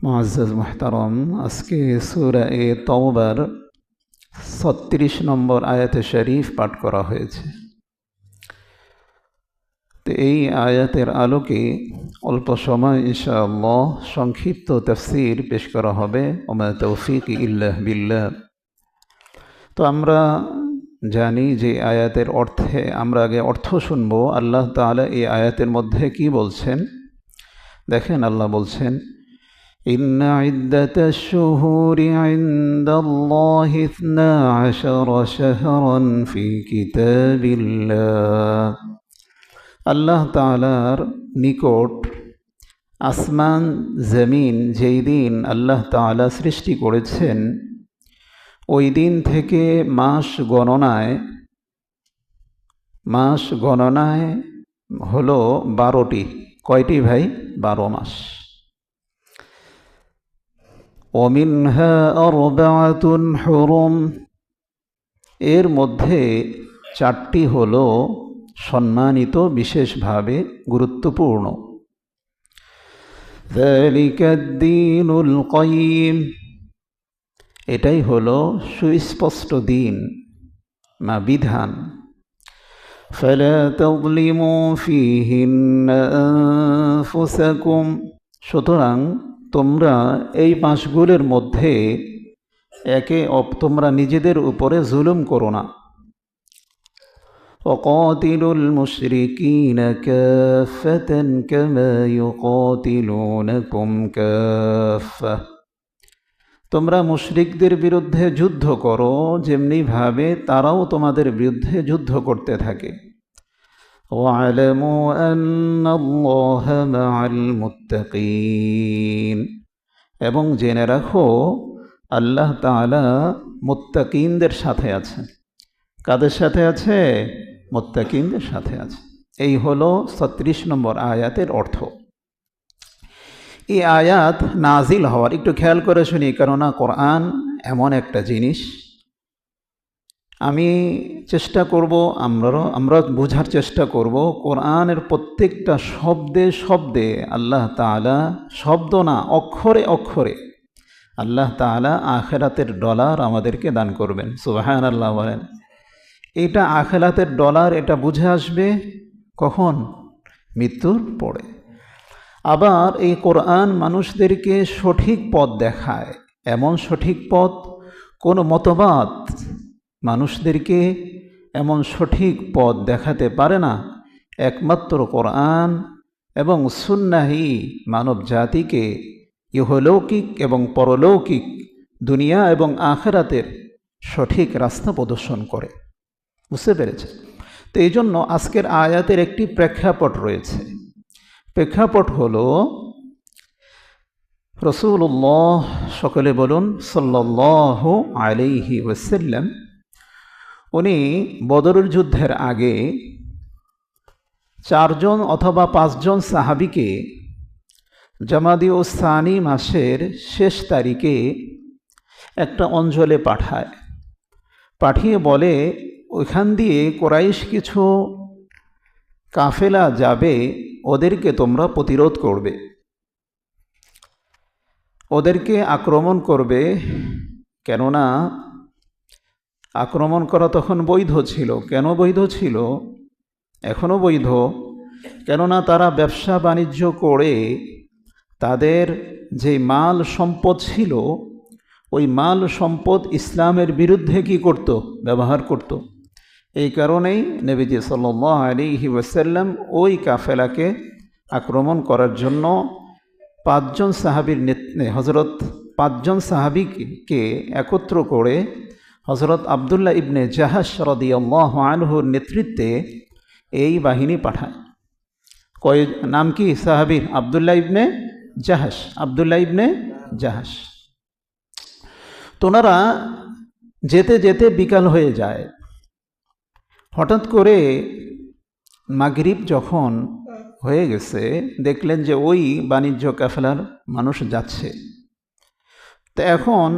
মুআজ্জাজ মুহতারাম, আজকে সূরা এ তাওবার ৩৬ নম্বর আয়াতে শরীফ পাঠ করা হয়েছে। তো এই আয়াতের আলোকে অল্প সময় ইনশাআল্লাহ সংক্ষিপ্ত তাফসীর পেশ করা হবে। ওমা তৌফিক ইল্লা বিল্লাহ। তো আমরা জানি যে আয়াতের অর্থে আমরা আগে অর্থ শুনব। আল্লাহ তাআলা এই আয়াতের মধ্যে কি বলছেন দেখেন। আল্লাহ বলছেন, ইন্না ইদ্দাতাশ শুহুরি ইনদাল্লাহি 12 শাহরান ফি কিতাবিল্লাহ। আল্লাহ তাআলার নিকট আসমান জমিন যেই দিন আল্লাহ তাআলা সৃষ্টি করেছেন ওই দিন থেকে মাস গণনায় হলো 12টি। কয়টি ভাই? 12 মাস। ওমিনহা আরবাআতুন হুরুম, এর মধ্যে 4টি হলো সম্মানিত, বিশেষভাবে গুরুত্বপূর্ণ। যালিকাদ-দীনুল কাইয়্যিম, এটাই হলো সুস্পষ্ট দিন বা বিধান। ফালা তাযলিমু ফীহিন্না আনফুসাকুম, সুতরাং তোমরা এই মাসগুলোর মধ্যে তোমরা নিজেদের উপরে জুলুম করো না। ওয়াকাতিলুল মুশরিকিনা কাফাতান কামা ইউকাতিলুনাকুম কাফা, তোমরা মুশরিকদের বিরুদ্ধে যুদ্ধ করো যেমনিভাবে তারাও তোমাদের বিরুদ্ধে যুদ্ধ করতে থাকে। ওয়া'লামু আন্নাল্লাহা মা'আল মুত্তাকিন, এবং জেনে রাখো আল্লাহ তাআলা মুত্তাকিনদের সাথে আছেন। কাদের সাথে আছে? মুত্তাকিনদের সাথে আছে। এই হলো ৩৬ নম্বর আয়াতের অর্থ। এই আয়াত নাজিল হওয়ার, একটু খেয়াল করে শুনি, কেননা কোরআন এমন একটা জিনিস, আমি চেষ্টা করব, আমরা বোঝার চেষ্টা করব কোরআনের প্রত্যেকটা শব্দে শব্দে আল্লাহ তাআলা, শব্দ না, অক্ষরে অক্ষরে আল্লাহ তাআলা আখিরাতের ডলার আমাদেরকে দান করবেন। সুবহানাল্লাহ বলেন। এটা আখিরাতের ডলার, এটা বুঝে আসবে কখন? মৃত্যুর পরে। আবার এই কোরআন মানুষদেরকে সঠিক পথ দেখায়, এমন সঠিক পথ, কোনো মতবাদ মানুষদেরকে এমন সঠিক পথ দেখাতে পারে না। একমাত্র কোরআন এবং সুন্নাহই মানব জাতিকে ইহলৌকিক এবং পরলৌকিক, দুনিয়া এবং আখিরাতের সঠিক রাস্তা প্রদর্শন করে। বুঝতে পেরেছে? তো এই জন্য আজকের আয়াতের একটি প্রেক্ষাপট রয়েছে। প্রেক্ষাপট হলো রাসূলুল্লাহ, সকলে বলুন সাল্লাল্লাহু আলাইহি ওয়াসাল্লাম, উনি বদরের যুদ্ধের আগে 4 জন অথবা 5 জন সাহাবীকে জামাদিউস সানি মাসের শেষ তারিখে একটা অঞ্চলে পাঠিয়ে বলে, ওইখান দিয়ে কুরাইশ কিছু কাফেলা যাবে, ওদেরকে তোমরা প্রতিরোধ করবে, ওদেরকে আক্রমণ করবে। কেননা আক্রমণ করা তখন বৈধ ছিল। কেন বৈধ ছিল? এখনও বৈধ। কেননা তারা ব্যবসা বাণিজ্য করে তাদের যে মাল সম্পদ ছিল, ওই মাল সম্পদ ইসলামের বিরুদ্ধে কি করত? ব্যবহার করত। এই কারণেই নবীজি সাল্লাল্লাহু আলাইহি ওয়াসাল্লাম ওই কাফেলাকে আক্রমণ করার জন্য 5 জন সাহাবীর হযরত 5 জন সাহাবীকে একত্র করে হযরত আব্দুল্লাহ ইবনে জাহাশ রাদিয়াল্লাহু আনহুর নেতৃত্বে এই বাহিনী পাঠায়। নাম কি সাহাবীর? আব্দুল্লাহ ইবনে জাহাশ। তোনারা যেতে যেতে বিকাল হয়ে যায়। হঠাৎ করে মাগরিব যখন হয়ে গেছে, দেখলেন যে ওই বাণিজ্য কাফেলার মানুষ যাচ্ছে। তো এখন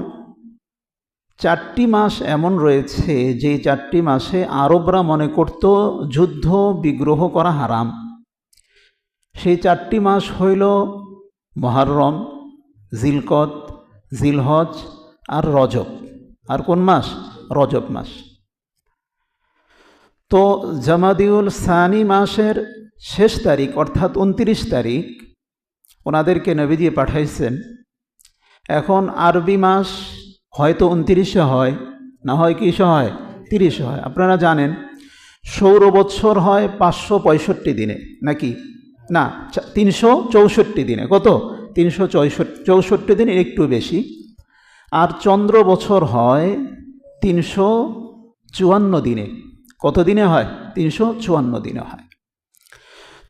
4টি মাস এমন রয়েছে যে 4টি মাসে আরবরা মনে করত যুদ্ধ বিগ্রহ করা হারাম। সেই 4টি মাস হইল মুহররম, জিলকদ, জিলহজ আর রজব। আর কোন মাস? রজব মাস। তো জামাদিউল সানি মাসের শেষ তারিখ অর্থাৎ 29 তারিখ ওনাদেরকে নবীজি পাঠাইছেন। এখন আরবি মাস হয়তো 29-এ হয়, না হয় কিসে হয়? 30-এ হয়। আপনারা জানেন সৌর বৎসর হয় 565 দিনে, নাকি না 364 দিনে। কত? 364 দিনে, একটু বেশি। আর চন্দ্র বছর হয় 354 দিনে। কত দিনে হয়? 354 দিনে হয়।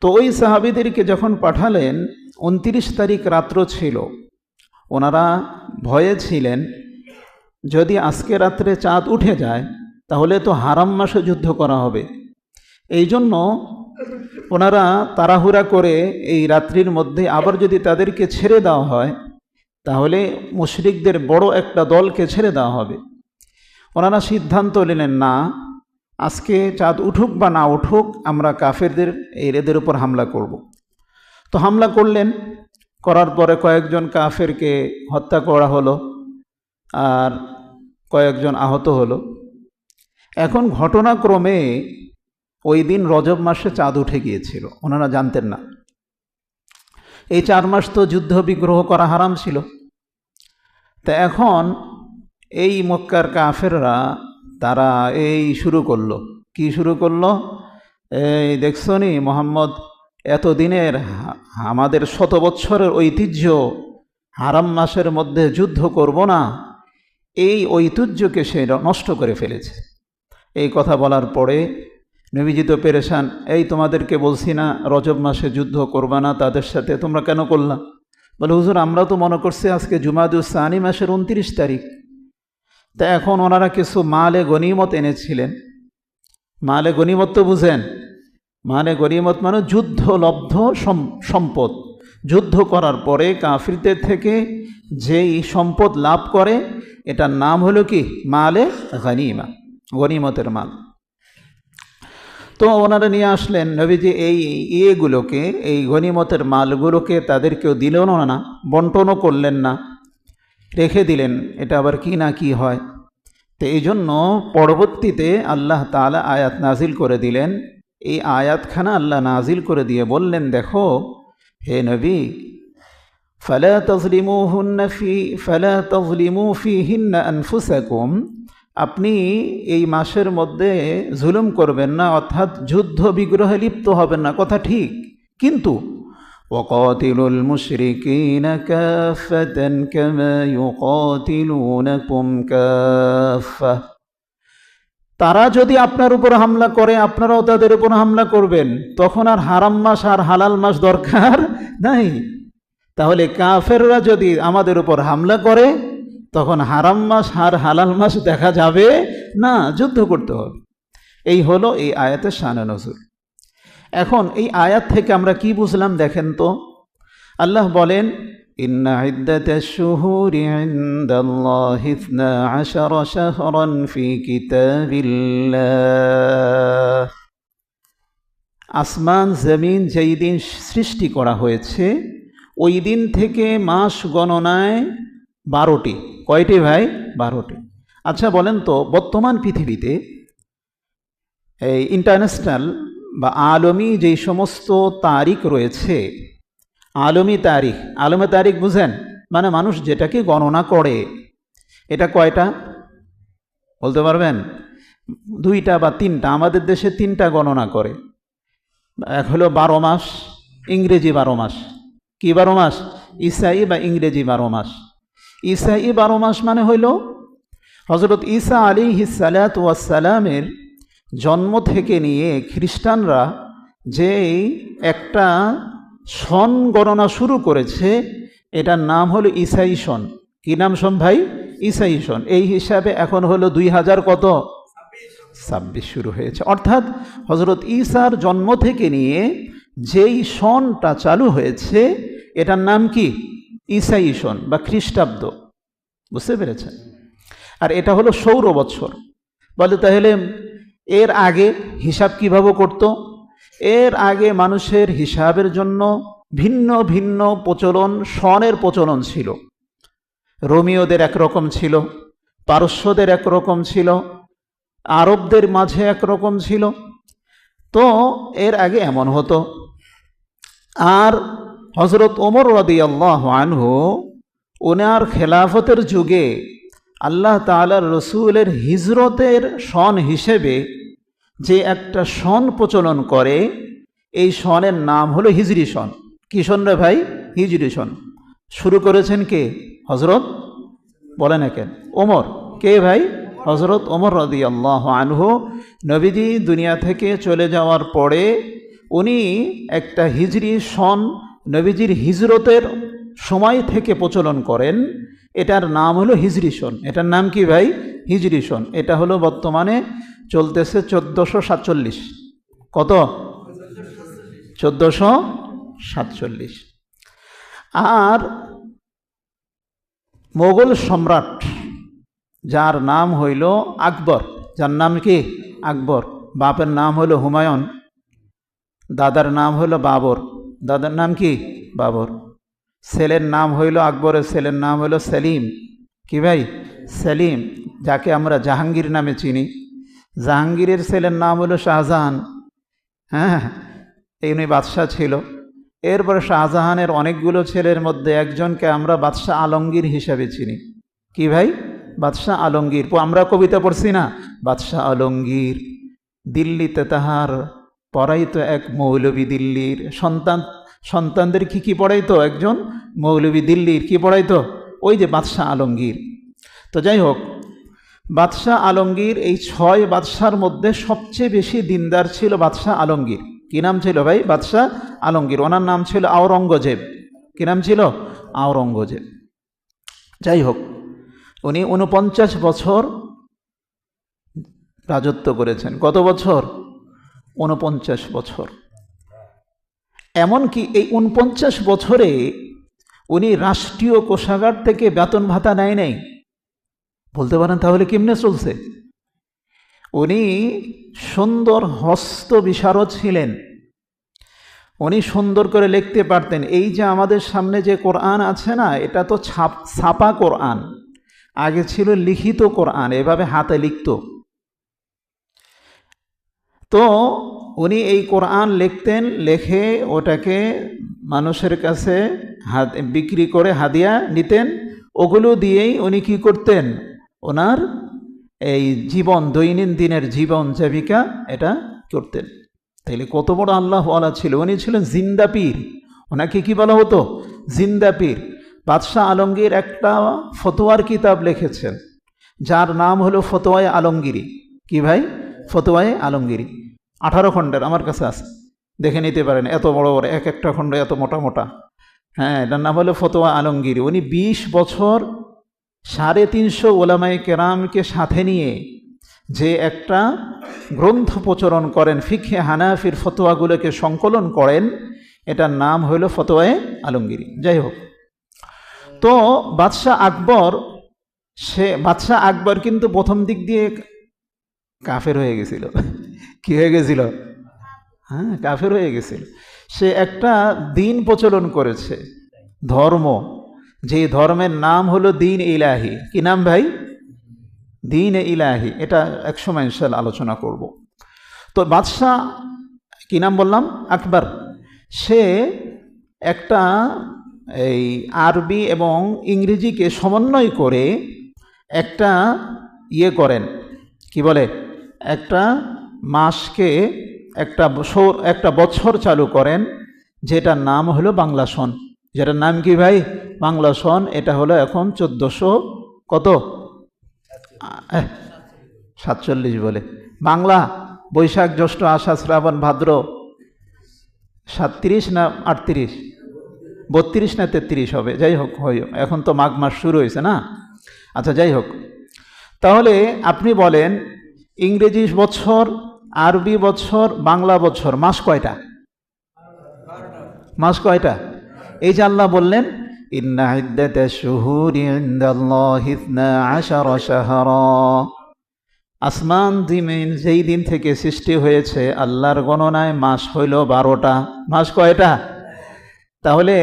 তো ওই সাহাবীদেরকে যখন পাঠালেন, 29 তারিখ রাত্র ছিল, ওনারা ভয়ে ছিলেন যদি আজকে রাত্রে চাঁদ উঠে যায় তাহলে তো হারাম মাসে যুদ্ধ করা হবে। এই জন্য ওনারা তাড়াহুড়া করে এই রাত্রির মধ্যে আবার যদি তাদেরকে ছেড়ে দেওয়া হয় তাহলে মুশরিকদের বড় একটা দলকে ছেড়ে দেওয়া হবে। ওনারা সিদ্ধান্ত নিলেন, না, আজকে চাঁদ উঠুক বা না উঠুক আমরা কাফেরদের এদের উপর হামলা করব। তো হামলা করলেন, করার পরে কয়েকজন কাফেরকে হত্যা করা হলো আর কয়েকজন আহত হলো। এখন ঘটনাক্রমে ওই দিন রজব মাসে চাঁদ উঠে গিয়েছিল, ওনারা জানতেন না। এই 4 মাস তো যুদ্ধ বিগ্রহ করা হারাম ছিল। তা এখন এই মক্কার কাফেররা তারা এই শুরু করলো। কি শুরু করলো? এই দেখছো নি মোহাম্মদ এতদিনের আমাদের 100 বছরের ঐতিহ্য হারাম মাসের মধ্যে যুদ্ধ করব না, এই ঐতিহ্যকে সে নষ্ট করে ফেলেছে। এই কথা বলার পরে নবীজি তো পেরেশান, এই তোমাদেরকে বলছি না রজব মাসে যুদ্ধ করবা না, তাদের সাথে তোমরা কেন করলা? বলে, হুজুর আমরা তো মনে করছি আজকে জুমাদুস সানি মাসের 29 তারিখ। তা এখন ওনারা কিছু মালে গনিমত এনেছিলেন। মালে গনিমত তো বুঝেন? মানে গনিমত মানে যুদ্ধলব্ধ সম্পদ। যুদ্ধ করার পরে কাফিরদের থেকে যেই সম্পদ লাভ করে এটার নাম হলো কি? মালে গনিমা, গনিমতের মাল। তো ওনারা নিয়ে আসলেন। নবীজি এই ইয়েগুলোকে, এই গনিমতের মালগুলোকে তাদেরকেও দিলেন না, বন্টনও করলেন না, রেখে দিলেন। এটা আবার কি না কি হয়। তো এই জন্য পরবর্তীতে আল্লাহ তাআলা আয়াত নাজিল করে দিলেন। এই আয়াতখানা আল্লাহ নাজিল করে দিয়ে বললেন, দেখো হে নবী, ফালা তাযলিমু ফীহিন্না আনফুসাকুম, আপনি এই মাসের মধ্যে জুলুম করবেন না, অর্থাৎ যুদ্ধ বিগ্রহে লিপ্ত হবেন না, কথা ঠিক। কিন্তু ওয়াকাতিলুল মুশরিকিনা কাফাতান কামা ইউকাতিলুনাকুম কাফা, তারা যদি আপনার উপর হামলা করে আপনারাও তাদের উপর হামলা করবেন, তখন আর হারাম মাস আর হালাল মাস দরকার নাই। তাহলে কাফেররা যদি আমাদের উপর হামলা করে তখন হারাম মাস আর হালাল মাস দেখা যাবে না, যুদ্ধ করতে হবে। এই হলো এই আয়াতের শানে নজুল। এখন এই আয়াত থেকে আমরা কি বুঝলাম দেখেন তো। আল্লাহ বলেন, ইন্না ইদ্দাতাশ শুহুরি ইনদাল্লাহি 12 শাহরান ফি কিতাবিল্লাহ, আসমান জমিন যেই দিন সৃষ্টি করা হয়েছে ওই দিন থেকে মাস গণনায় 12টি। কয়টি ভাই? 12টি। আচ্ছা বলেন তো, বর্তমান পৃথিবীতে এই ইন্টারন্যাশনাল বা আলমী যেই সমস্ত তারিখ রয়েছে, আলমী তারিখ বুঝেন? মানে মানুষ যেটাকে গণনা করে, এটা কয়টা বলতে পারবেন? 2টা বা 3টা। আমাদের দেশে 3টা গণনা করে। এক হলো 12 মাস, ইংরেজি 12 মাস। কি 12 মাস? ঈসাই বা ইংরেজি 12 মাস। ঈসাই 12 মাস মানে হইল হযরত ঈসা আলাইহিস সালাতু ওয়াস সালামের জন্ম থেকে নিয়ে খ্রিস্টানরা যে একটা সন গণনা শুরু করেছে, এটার নাম হলো ঈসাই সন। কি নাম সন ভাই? ঈসাই সন। এই হিসাবে এখন হলো 2026 শুরু হয়েছে। অর্থাৎ হযরত ঈসার জন্ম থেকে নিয়ে যেই সনটা চালু হয়েছে এটার নাম কি? ঈসাই সন বা খ্রিস্টাব্দ। বুঝতে পেরেছেন? আর এটা হলো সৌর বৎসর। বলে তাহলে এর আগে হিসাব কিভাবে করত? এর আগে মানুষের হিসাবের জন্য ভিন্ন ভিন্ন প্রচলন, সনের প্রচলন ছিল। রোমিওদের একরকম ছিল, পারস্যদের একরকম ছিল, আরবদের মাঝে একরকম ছিল। তো এর আগে এমন হতো। আর হজরত ওমর রাদিয়াল্লাহু আনহু ওনার খেলাফতের যুগে আল্লাহ তাআলার রসুলের হিজরতের সন হিসেবে যে একটা সন প্রচলন করে, এই সনের নাম হলো হিজরি সন। কি সন রে ভাই? হিজরি সন। শুরু করেছেন কে? হজরত, বলেন একেন, ওমর। কে ভাই? হজরত ওমর রাদিয়াল্লাহু আনহু। নবীজি দুনিয়া থেকে চলে যাওয়ার পরে উনি একটা হিজরি সন নবীজির হিজরতের সময় থেকে প্রচলন করেন। এটার নাম হলো হিজরি সন। এটার নাম কি ভাই? হিজরি সন। এটা হলো বর্তমানে চলতেছে 1447। কত? 1447। আর মোগল সম্রাট যার নাম হইল আকবর, যার নাম কি? আকবর। বাপের নাম হলো হুমায়ুন, দাদার নাম হলো বাবর। দাদার নাম কি? বাবর। ছেলের নাম হইল, আকবরের ছেলের নাম হলো সেলিম। কি ভাই? সেলিম, যাকে আমরা জাহাঙ্গীর নামে চিনি। জাহাঙ্গীরের ছেলের নাম হলো শাহজাহান। হ্যাঁ, এই উনি বাদশাহ ছিল। এরপরে শাহজাহানের অনেকগুলো ছেলের মধ্যে একজনকে আমরা বাদশাহ আলমগীর হিসাবে চিনি। কি ভাই? বাদশাহ আলমগীর। আমরা কবিতা পড়ছি না, বাদশাহ আলমগীর দিল্লিতে তাহার পড়াইতো এক মৌলবী দিল্লির। সন্তানদের কি পড়াইতো? একজন মৌলবী দিল্লির। কি পড়াইতো? ওই যে বাদশাহ আলমগীর। তো যাই হোক, বাদশাহ আলমগীর এই 6 বাদশার মধ্যে সবচেয়ে বেশি দিনদার ছিল বাদশাহ আলমগীর। কি নাম ছিল ভাই? বাদশাহ আলমগীর। ওনার নাম ছিল আওরঙ্গজেব। কি নাম ছিল? আওরঙ্গজেব। যাই হোক, উনি 49 বছর রাজত্ব করেছেন। কত বছর? 49 বছর। এমনকি এই 49 বছরে উনি রাষ্ট্রীয় কোষাগার থেকে বেতন ভাতা নেয় নাই। বলতে পারেন তাহলে কেমনে চলছে? উনি সুন্দর হস্ত বিশারদ ছিলেন। উনি সুন্দর করে লিখতে পারতেন। এই যে আমাদের সামনে যে কোরআন আছে না, এটা তো ছাপা কোরআন। আগে ছিল লিখিত কোরআন, এভাবে হাতে লিখত। তো উনি এই কোরআন লিখতেন, লেখে ওটাকে মানুষের কাছে বিক্রি করে হাদিয়া নিতেন। ওগুলো দিয়েই উনি কি করতেন? ওনার এই জীবন, দৈনন্দিনের জীবন জীবিকা এটা করতেন। তাইলে কত বড় আল্লাহওয়ালা ছিল। উনি ছিলেন জিন্দা পীর। ওনাকে কি বলা হতো? জিন্দা পীর। বাদশাহ আলমগীর একটা ফতোয়ার কিতাব লিখেছেন, যার নাম হলো ফতোয়ায়ে আলমগীরি। কি ভাই? ফতোয়ায়ে আলমগীরি। 18 খণ্ডের আমার কাছে আছে, দেখে নিতে পারেন। এত বড় বড়, এক একটা খণ্ড এত মোটা মোটা। হ্যাঁ, এটার নাম হলো ফতোয়া আলমগীরি। উনি 20 বছর 350 ওলামায়ে কেরামকে সাথে নিয়ে যে একটা গ্রন্থ প্রচলন করেন, ফিকহে হানাফির ফতোয়াগুলোকে সংকলন করেন, এটার নাম হইল ফতোয়ায়ে আলমগীরি। যাই হোক, তো বাদশাহ আকবর কিন্তু প্রথম দিক দিয়ে কাফের হয়ে গেছিল। কি হয়ে গেছিল? হ্যাঁ, কাফের হয়ে গেছিল। সে একটা দিন প্রচলন করেছে, ধর্ম, যে ধর্মের নাম হলো দ্বীন ইলাহি। কি নাম ভাই? দ্বীন ইলাহি। এটা একসময় ইনশাআল্লাহ আলোচনা করব। তো বাদশাহ, কি নাম বললাম? আকবর। সে একটা এই আরবি এবং ইংরেজিকে সমন্বয় করে একটা করেন, কি বলে, একটা মাসকে একটা বছর চালু করেন, যেটার নাম হলো বাংলা সন। যেটার নাম কি ভাই? বাংলা সন। এটা হলো এখন 1400 কত? 47 বলে। বাংলা বৈশাখ জ্যৈষ্ঠ আষাঢ় শ্রাবণ ভাদ্র 37 না 38, 32 না 33 হবে। যাই হোক, এখন তো মাঘ মাস শুরু হয়েছে না। আচ্ছা, যাই হোক, তাহলে আপনি বলেন ইংরেজি বছর, আরবি বছর, বাংলা বছর, মাস কয়টা? মাস কয়টা? এই যে আল্লাহ বললেন, ইন্না ইদ্দাতাশ শুহুরি ইনদাল্লাহি 12 শাহরা। আসমান জমিন যেই দিন থেকে সৃষ্টি হয়েছে, আল্লাহর গণনায় মাস হইল 12টা। মাস কয়টা? তাহলে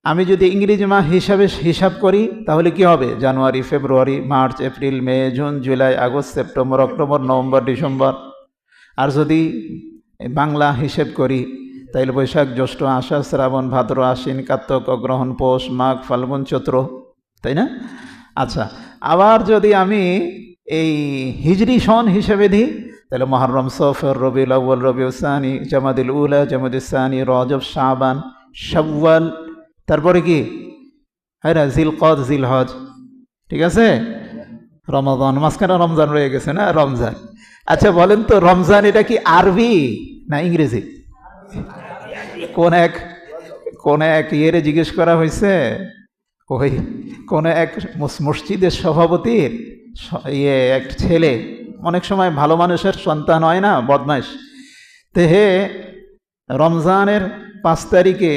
আমি যদি ইংরেজি মাস হিসাবে হিসাব করি তাহলে কি হবে? January, February, March, April, May, June, July, August, September, October, November, December. আর যদি বাংলা হিসেব করি তাহলে বৈশাখ, জ্যৈষ্ঠ, আষাঢ়, শ্রাবণ, ভাদ্র, আশ্বিন, কার্তিক, অগ্রহায়ণ, পৌষ, মাঘ, ফাল্গুন, চৈত্র, তাই না? আচ্ছা, আবার যদি আমি এই হিজরি সন হিসেবে দিই তাহলে মুহররম, সফর, রবিউল আউয়াল, রবিউল সানি, জামাদুল উলা, জামাদুল সানি, রজব, শাবান, শাওয়াল, তারপরে কি জিলকদ, জিলহজ, ঠিক আছে, রমাদান, মাঝখানে রমজান রয়ে গেছে না, রমজান। আচ্ছা বলেন তো, রমজান এটা কি আরবি না ইংরেজি? কোন এক ইয়েরে জিজ্ঞেস করা হয়েছে, ওই কোন এক মসজিদের সভাপতির এক ছেলে, অনেক সময় ভালো মানুষের সন্তান হয় না, বদমাইশ, তে হে রমজানের 5 তারিখে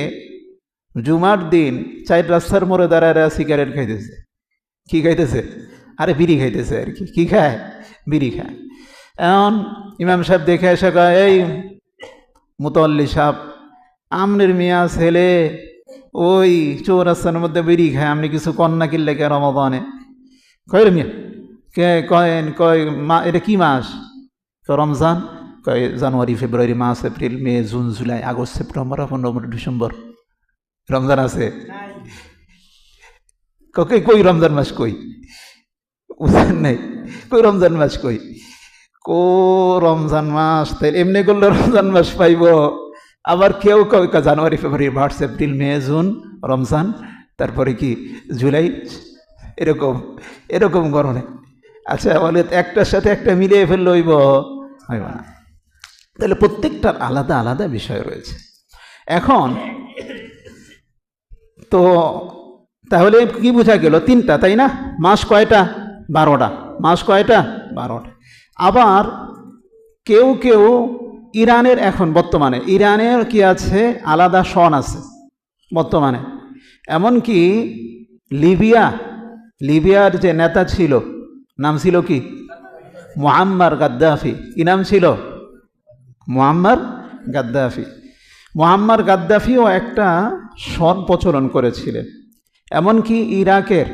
জুমার দিন 4 রাস্তার মোড়ে দাঁড়ায় সিগারেট খাইতেছে। কি খাইতেছে? আরে বিড়ি খাইতেছে আর কি। কি খায়? বিড়ি খায়। এখন ইমাম সাহেব দেখে এসে কয়, এই মুতল্লি সাহেব, আমনের মিয়া ছেলে ওই চৌরাস্তার মধ্যে বিড়ি খায়, আপনি কিছু কন্যা কিনলে কে রমাদানে? কয় রে মিয়া, কে কয়েন? কয় মা, এটা কি মাস? রমজান। কয় January, February, March, April, May, June, July, August, September, November, December Ramzan আছে। কই রমজান মাস কই? বুঝলেন নাই? কই রমজান মাস কই? রমজান মাস তাই এমনি করলে রমজান মাস পাইব। আবার কেউ কয় January, February, March, April, May, June, Ramzan, তারপরে কি জুলাই, এরকম গরমে। আচ্ছা বলে একটার সাথে একটা মিলিয়ে ফেললে হইব না। তাহলে প্রত্যেকটার আলাদা আলাদা বিষয় রয়েছে। এখন তো তাহলে কি বোঝা গেল? 3টা, তাই না? মাস কয়টা? 12টা। মাস কয়টা? 12টা। আবার কেউ ইরানের, এখন বর্তমানে ইরানের কি আছে, আলাদা সন আছে বর্তমানে। এমনকি লিবিয়ার যে নেতা ছিল, নাম ছিল কি? Muammar Gaddafi. কি নাম ছিল? Muammar Gaddafi. মুআম্মার গাদ্দাফিও একটা সন প্রচলন করেছিলেন। এমনকি ইরাকের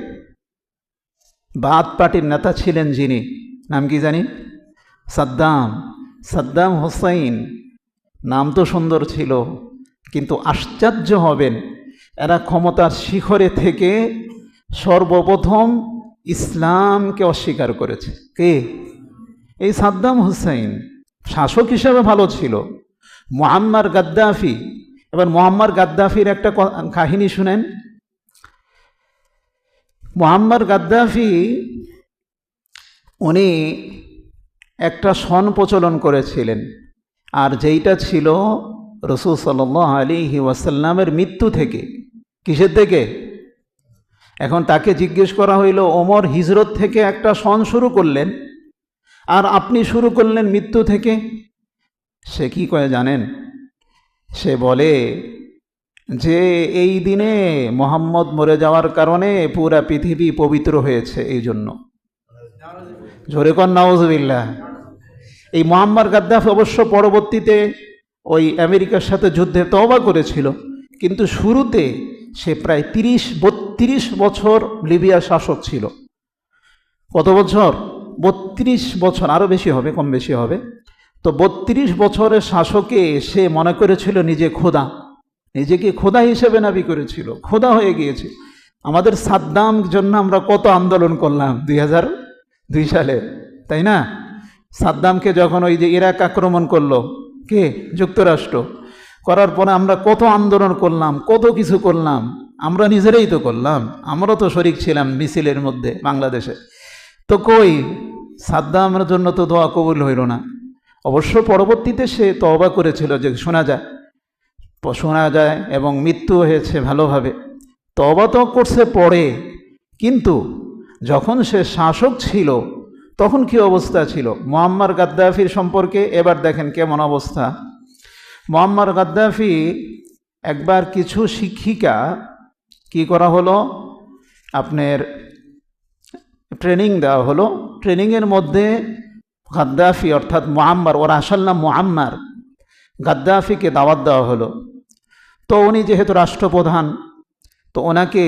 বাথ পার্টির নেতা ছিলেন যিনি, নাম কি জানি? সাদ্দাম হোসাইন। নাম তো সুন্দর ছিল, কিন্তু আশ্চর্য হবেন, এরা ক্ষমতার শিখরে থেকে সর্বপ্রথম ইসলামকে অস্বীকার করেছে। কে? এই সাদ্দাম হোসাইন। শাসক হিসেবে ভালো ছিল। Muammar Gaddafi. এবার মুআম্মার গাদ্দাফির একটা কাহিনী শুনেন। মুআম্মার গাদ্দাফি উনি একটা সন প্রচলন করেছিলেন, আর যেইটা ছিল রাসূল সাল্লাল্লাহু আলাইহি ওয়াসাল্লামের মৃত্যু থেকে। কিসের থেকে? এখন তাকে জিজ্ঞেস করা হইল, ওমর হিজরত থেকে একটা সন শুরু করলেন, আর আপনি শুরু করলেন মৃত্যু থেকে। সে কি কয় জানেন? সে বলে যে এই দিনে মুহাম্মদ মরে যাওয়ার কারণে পুরা পৃথিবী পবিত্র হয়েছে, এই জন্য। জোরে কর নাউজুবিল্লাহ। এই মুআম্মার গাদ্দাফি অবশ্য পরবর্তীতে ওই আমেরিকার সাথে যুদ্ধে তওবা করেছিল, কিন্তু শুরুতে সে প্রায় 30-32 বছর লিবিয়া শাসক ছিল। কত বছর? 32 বছর, আরও বেশি হবে, কম বেশি হবে। তো 32 বছরের শাসকে সে মনে করেছিল নিজে খোদা, নিজেকে খোদা হিসেবে দাবি করেছিল, খোদা হয়ে গিয়েছে। আমাদের সাদ্দাম জন্য আমরা কত আন্দোলন করলাম 2002 সালে, তাই না? সাদ্দামকে যখন ওই যে ইরাক আক্রমণ করলো কে? যুক্তরাষ্ট্র। করার পরে আমরা কত আন্দোলন করলাম, কত কিছু করলাম, আমরা নিজেরাই তো করলাম, আমরা তো শরিক ছিলাম মিছিলের মধ্যে বাংলাদেশে। তো কই সাদ্দামের জন্য তো দোয়া কবুল হইল না। অবশ্য পরবর্তীতে সে তওবা করেছিল, যে শোনা যায়, এবং মৃত্যু হয়েছে ভালোভাবে। তওবা তো করছে পরে, কিন্তু যখন সে শাসক ছিল তখন কি অবস্থা ছিল? মুআম্মার গাদ্দাফির সম্পর্কে এবার দেখেন কেমন অবস্থা। মুআম্মার গাদ্দাফি একবার কিছু শিক্ষিকা কি করা হলো, আপনার ট্রেনিং দেওয়া হলো। ট্রেনিংয়ের মধ্যে গাদ্দাফি অর্থাৎ মুআম্মার, ওর আসল নাম মুআম্মার, গাদ্দাফিকে দাওয়াত দেওয়া হলো। তো উনি যেহেতু রাষ্ট্রপ্রধান, তো ওনাকে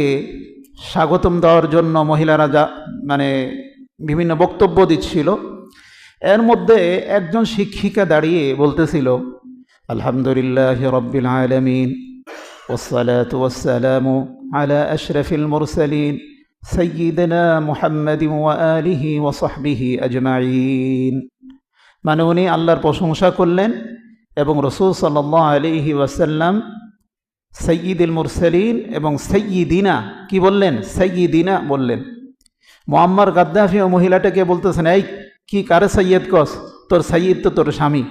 স্বাগতম দেওয়ার জন্য মহিলারা মানে বিভিন্ন বক্তব্য দিচ্ছিল। এর মধ্যে একজন শিক্ষিকা দাঁড়িয়ে বলতেছিল, আলহামদুলিল্লাহ রব্বিল আলামিন ওয়াসসালাতু ওয়াসসালামু আলা আশরাফিল মুরসালিন সাইয়্যিদিনা মুহাম্মাদিন ওয়া আলিহি ওয়া সাহবিহি আজমাইন। মানে উনি আল্লাহর প্রশংসা করলেন এবং রাসূল সাল্লাল্লাহু আলাইহি ওয়াসাল্লাম সাইয়্যিদুল মুরসালিন এবং সাইয়্যিদিনা কি বললেন? সাইয়্যিদিনা বললেন। মুআম্মার গাদ্দাফি ও মহিলাটাকে বলতেছেন, এই কি কারে সৈয়দ কস? তোর সৈয়দ তো তোর স্বামী।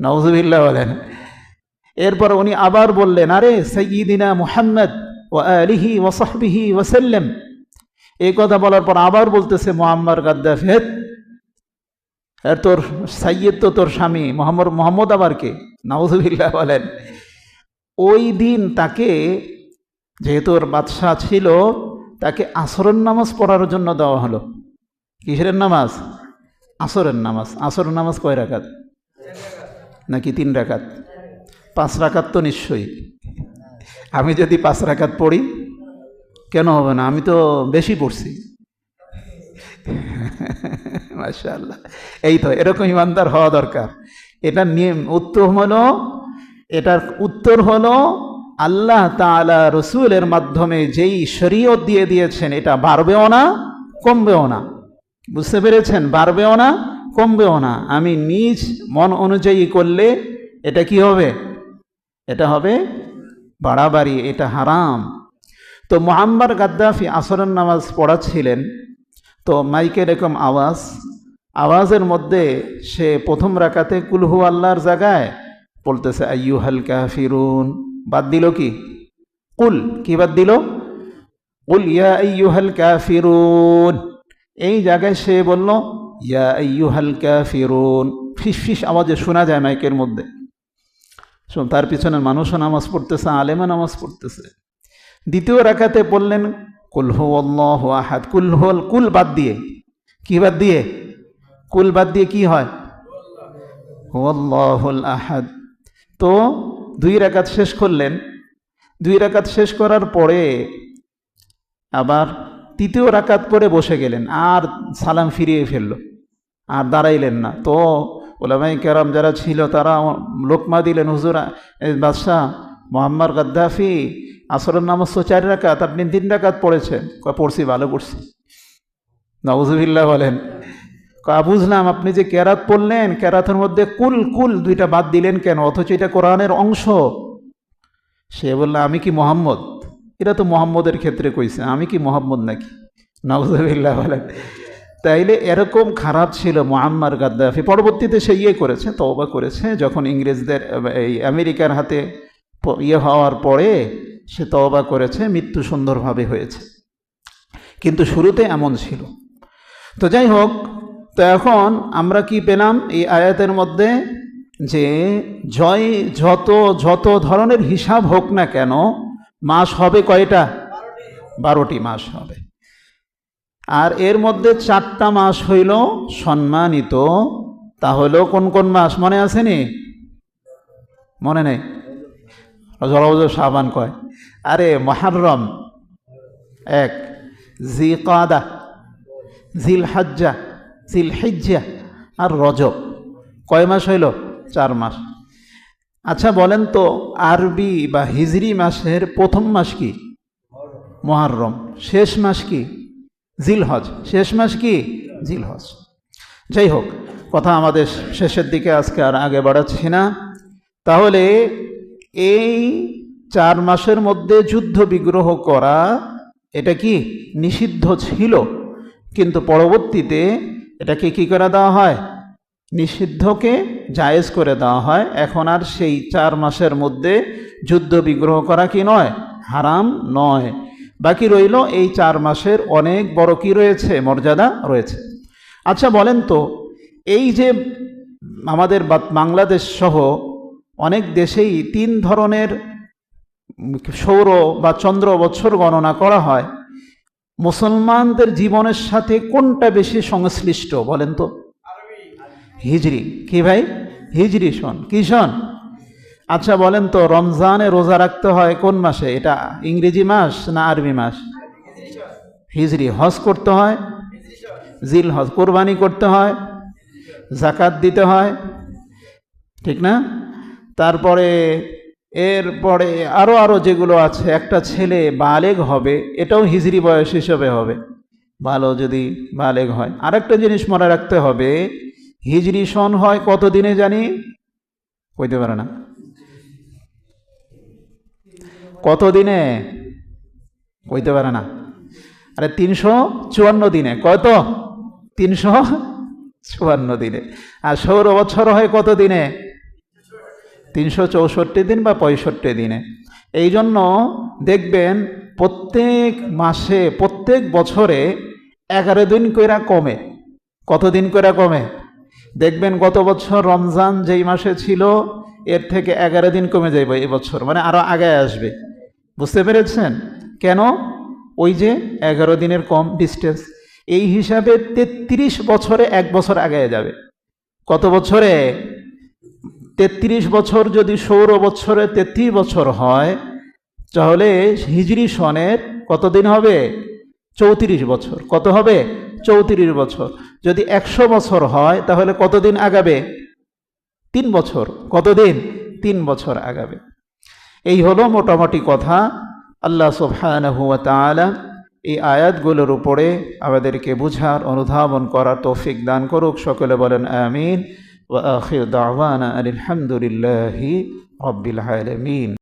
নাউজুবিল্লাহ বলেন। এরপর উনি আবার বললেন, আরে সাইয়্যিদিনা মুহাম্মদ ওয়া আলিহি ওয়া সাহবিহি ওয়া সাল্লাম। এই কথা বলার পর আবার বলতেছে মুআম্মার গাদ্দাফি, তোর সৈয়দ তো তোর স্বামী, মোহাম্মদ আবার কে? নাউজুবিল্লাহ বলেন। ওই দিন তাকে, যেহেতু ওর বাদশাহ ছিল, তাকে আসরের নামাজ পড়ার জন্য দেওয়া হলো। কিসের নামাজ? আসরের নামাজ। আসরের নামাজ কয় রাকাত? নাকি 3 রাকাত? 5 রাকাত তো নিশ্চয়ই। আমি যদি 5 রাকাত পড়ি কেন হবে না? আমি তো বেশি পড়ছি। মাশাআল্লাহ। এই তো এরকম ইমানদার হওয়া দরকার। এটার এটার উত্তর হলো আল্লাহ তাআলা রসুলের মাধ্যমে যেই শরীয়ত দিয়ে দিয়েছেন, এটা বাড়বেও না কমবেও না। বুঝতে পেরেছেন? বাড়বেও না কমবেও না। আমি নিজ মন অনুযায়ী করলে এটা কি হবে? এটা হবে বাড়াবাড়ি, এটা হারাম। তো মুআম্মার গাদ্দাফি আসরের নামাজ পড়াচ্ছিলেন, তো মাইকে এরকম আওয়াজের মধ্যে সে প্রথম রাকাতে কুল হু আল্লাহর জায়গায় বলতেছে আইয়ুহাল কাফিরুন, বাদ দিল কি? কুল। কি বাদ দিল? কুল ইয়া আইয়ুহাল কাফিরুন। এই জায়গায় সে বলল ইয়া আইয়ুহাল কাফিরুন, ফিস আওয়াজে শোনা যায় মাইকের মধ্যে। তার পিছনে মানুষও নামাজ পড়তেছে, আলেমা নামাজ পড়তেছে। দ্বিতীয় রাকাতে বললেন কুল হু আল্লাহু আহাদ। কুল বাদ দিয়ে, কি বাদ দিয়ে? কুল বাদ দিয়ে কি হয়? হু আল্লাহুল আহাদ। তো 2 রাকাত শেষ করলেন। 2 রাকাত শেষ করার পরে আবার 3য় রাকাত পরে বসে গেলেন, আর সালাম ফিরিয়ে ফেলল, আর দাঁড়াইলেন না। তো ওলামায়ে কেরাম যারা ছিল তারা লোকমা দিলেন, হুজুর বাদশাহ মুআম্মার গাদ্দাফি আসরের নামাজ তো 4 রাকাত, আপনি 3 রাকাত পড়েছেন। পড়ছি, ভালো পড়ছি। নাউজুবিল্লাহ বলেন। বুঝলাম আপনি যে কেরাত পড়লেন, কেরাতের মধ্যে কুল 2টা বাদ দিলেন কেন? অথচ এটা কোরআনের অংশ। সে বলল, আমি কি মোহাম্মদ? এটা তো মোহাম্মদের ক্ষেত্রে কইছে, আমি কি মোহাম্মদ নাকি? নাউজুবিল্লাহ বলেন। তাইলে এরকম খারাপ ছিল মুআম্মার গাদ্দাফি। পরবর্তীতে সে করেছে, তওবা করেছে, যখন ইংরেজদের এই আমেরিকার হাতে হওয়ার পরে সে তওবা করেছে, মৃত্যু সুন্দরভাবে হয়েছে। কিন্তু শুরুতে এমন ছিল। তো যাই হোক, তো এখন আমরা কি পেলাম এই আয়াতের মধ্যে? যে যত ধরনের হিসাব হোক না কেন, মাস হবে কয়টা? 12টি মাস হবে। আর এর মধ্যে 4টা মাস হইল সম্মানিত। তা হলো কোন কোন মাস? মনে আসেনি? মনে নেই? রজব শাবান কয়? আরে মুহররম 1, জিলকাদা, জিলহজ্জা, জিলহিজ্জা আর রজব। কয় মাস হইল? 4 মাস। আচ্ছা বলেন তো, আরবি বা হিজরি মাসের প্রথম মাস কি? মুহররম। শেষ মাস কি? জিলহজ। শেষ মাস কি? জিলহজ। যাই হোক, কথা আমাদের শেষের দিকে, আজকে আর আগে বাড়াচ্ছি না। তাহলে এই 4 মাসের মধ্যে যুদ্ধ বিগ্রহ করা এটা কি নিষিদ্ধ ছিল, কিন্তু পরবর্তীতে এটাকে কি করে দেওয়া হয়? নিষিদ্ধকে জায়েজ করে দেওয়া হয়। এখন আর সেই 4 মাসের মধ্যে যুদ্ধ বিগ্রহ করা কি নয়? হারাম নয়। বাকি রইল এই 4 মাসের অনেক বড় কি রয়েছে? মর্যাদা রয়েছে। আচ্ছা বলেন তো, এই যে আমাদের বাংলাদেশ সহ অনেক দেশেই 3 ধরনের সৌর বা চন্দ্র বছর গণনা করা হয়। মুসলমানদের জীবনের সাথে কোনটা বেশি সংশ্লিষ্ট বলেন তো? হিজরি। কি ভাই? হিজরি সন। কি সন? আচ্ছা বলেন তো, রমজানে রোজা রাখতে হয় কোন মাসে? এটা ইংরেজি মাস না আরবি মাস? হিজরি। হজ করতে হয় জিল হজ। কোরবানি করতে হয়, জাকাত দিতে হয়, ঠিক না? তারপরে এরপরে আরও আরও যেগুলো আছে, একটা ছেলে বালেগ হবে এটাও হিজরি বয়স হিসেবে হবে, ভালো যদি বালেগ হয়। আরেকটা জিনিস মনে রাখতে হবে, হিজরি সন হয় কত দিনে জানি? কইতে পারে না। কত দিনে? কইতে পারে না। আরে 354 দিনে। কত? 354 দিনে। আর সৌর বছর হয় কত দিনে? 364 দিন বা 65 দিনে। এই জন্য দেখবেন প্রত্যেক মাসে, প্রত্যেক বছরে 11 দিন কইরা কমে। কত দিন কইরা কমে? দেখবেন গত বছর রমজান যেই মাসে ছিল এর থেকে 11 দিন কমে যাইবে এই বছর, মানে আরো আগে আসবে। বুঝতে পেরেছেন কেন? ওই যে 11 দিনের কম ডিস্টেন্স, এই হিসাবে 33 বছরে এক বছর আগে যাবে। কত বছরে? 33 বছর। যদি সৌর বছরে 33 বছর হয় তাহলে হিজরি সনের কতদিন হবে? 34 বছর। কত হবে? 34 বছর। যদি 100 বছর হয় তাহলে কতদিন আগাবে? 3 বছর। কতদিন? 3 বছর আগাবে। এই হলো মোটামুটি কথা। আল্লাহ সুবহানাহু ওয়া তাআলা এই আয়াতগুলোর উপরে আমাদেরকে বুঝার, অনুধাবন করার তৌফিক দান করুক। সকলে বলেন আমিন। ওয়া আখির দাওয়ানা আলহামদুলিল্লাহি রাব্বিল আলামিন।